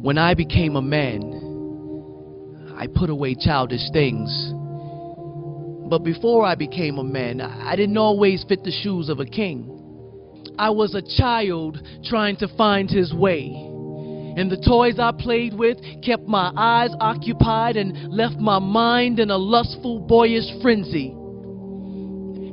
When I became a man, I put away childish things. But before I became a man, I didn't always fit the shoes of a king. I was a child trying to find his way. And the toys I played with kept my eyes occupied and left my mind in a lustful, boyish frenzy.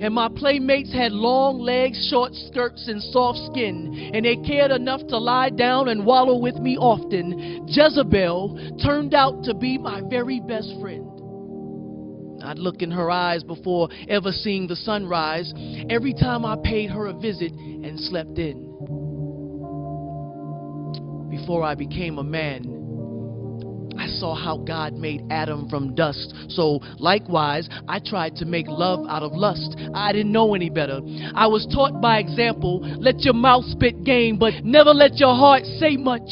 And my playmates had long legs, short skirts, and soft skin, and they cared enough to lie down and wallow with me often. Jezebel turned out to be my very best friend. I'd look in her eyes before ever seeing the sunrise, every time I paid her a visit and slept in. Before I became a man, I saw how God made Adam from dust. So likewise, I tried to make love out of lust. I didn't know any better. I was taught by example, let your mouth spit game, but never let your heart say much.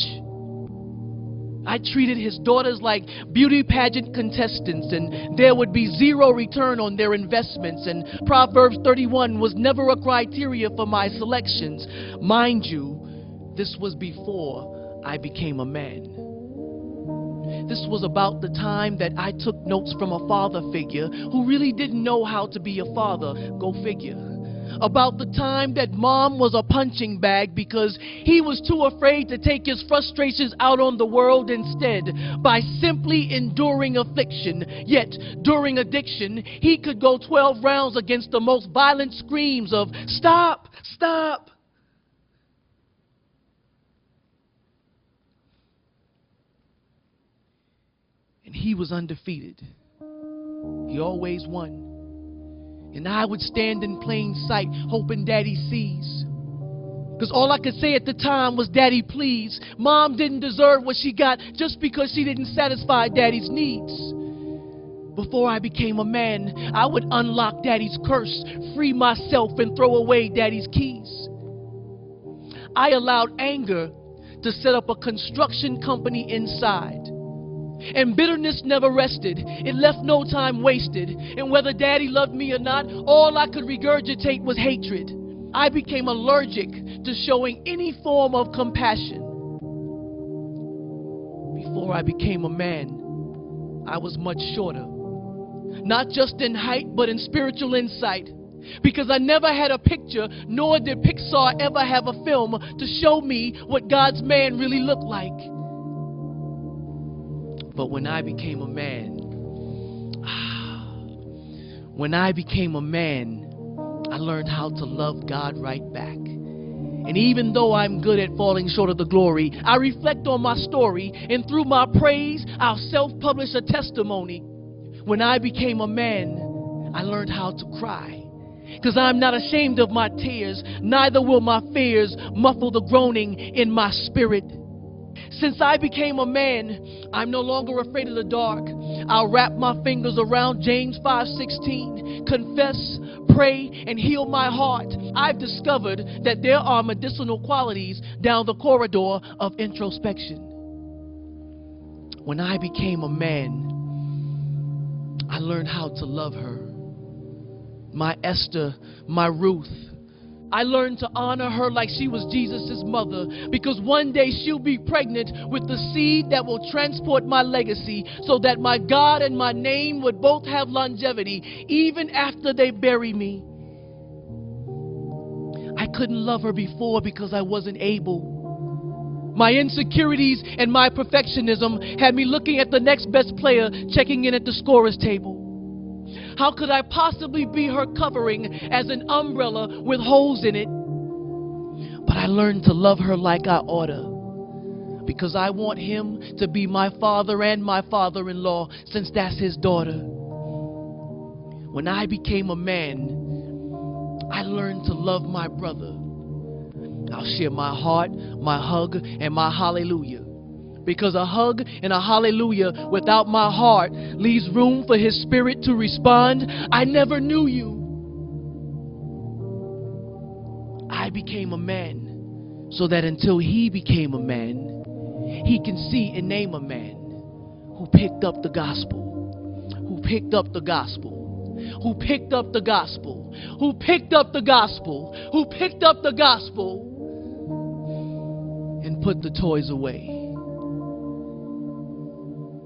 I treated his daughters like beauty pageant contestants, and there would be zero return on their investments, and Proverbs 31 was never a criteria for my selections. Mind you, this was before I became a man. This was about the time that I took notes from a father figure who really didn't know how to be a father. Go figure. About the time that mom was a punching bag because he was too afraid to take his frustrations out on the world instead by simply enduring affliction. Yet, during addiction, he could go 12 rounds against the most violent screams of, "Stop! Stop!" And he was undefeated. He always won. And I would stand in plain sight, hoping Daddy sees. Because all I could say at the time was, "Daddy, please." Mom didn't deserve what she got just because she didn't satisfy Daddy's needs. Before I became a man, I would unlock Daddy's curse, free myself, and throw away Daddy's keys. I allowed anger to set up a construction company inside. And bitterness never rested. It left no time wasted. And whether Daddy loved me or not, all I could regurgitate was hatred. I became allergic to showing any form of compassion. Before I became a man, I was much shorter. Not just in height, but in spiritual insight. Because I never had a picture, nor did Pixar ever have a film to show me what God's man really looked like. But when I became a man, I learned how to love God right back. And even though I'm good at falling short of the glory, I reflect on my story, and through my praise, I'll self-publish a testimony. When I became a man, I learned how to cry. Because I'm not ashamed of my tears, neither will my fears muffle the groaning in my spirit. Since I became a man, I'm no longer afraid of the dark. I'll wrap my fingers around James 5:16, confess, pray, and heal my heart. I've discovered that there are medicinal qualities down the corridor of introspection. When I became a man, I learned how to love her. My Esther, my Ruth. I learned to honor her like she was Jesus' mother, because one day she'll be pregnant with the seed that will transport my legacy, so that my God and my name would both have longevity even after they bury me. I couldn't love her before because I wasn't able. My insecurities and my perfectionism had me looking at the next best player checking in at the scorer's table. How could I possibly be her covering as an umbrella with holes in it? But I learned to love her like I oughta, because I want him to be my father and my father-in-law, since that's his daughter. When I became a man, I learned to love my brother. I'll share my heart, my hug, and my hallelujah. Because a hug and a hallelujah without my heart leaves room for his spirit to respond, "I never knew you." I became a man so that until he became a man, he can see and name a man who picked up the gospel, who picked up the gospel, who picked up the gospel, who picked up the gospel, who picked up the gospel, and put the toys away.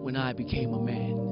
when I became a man.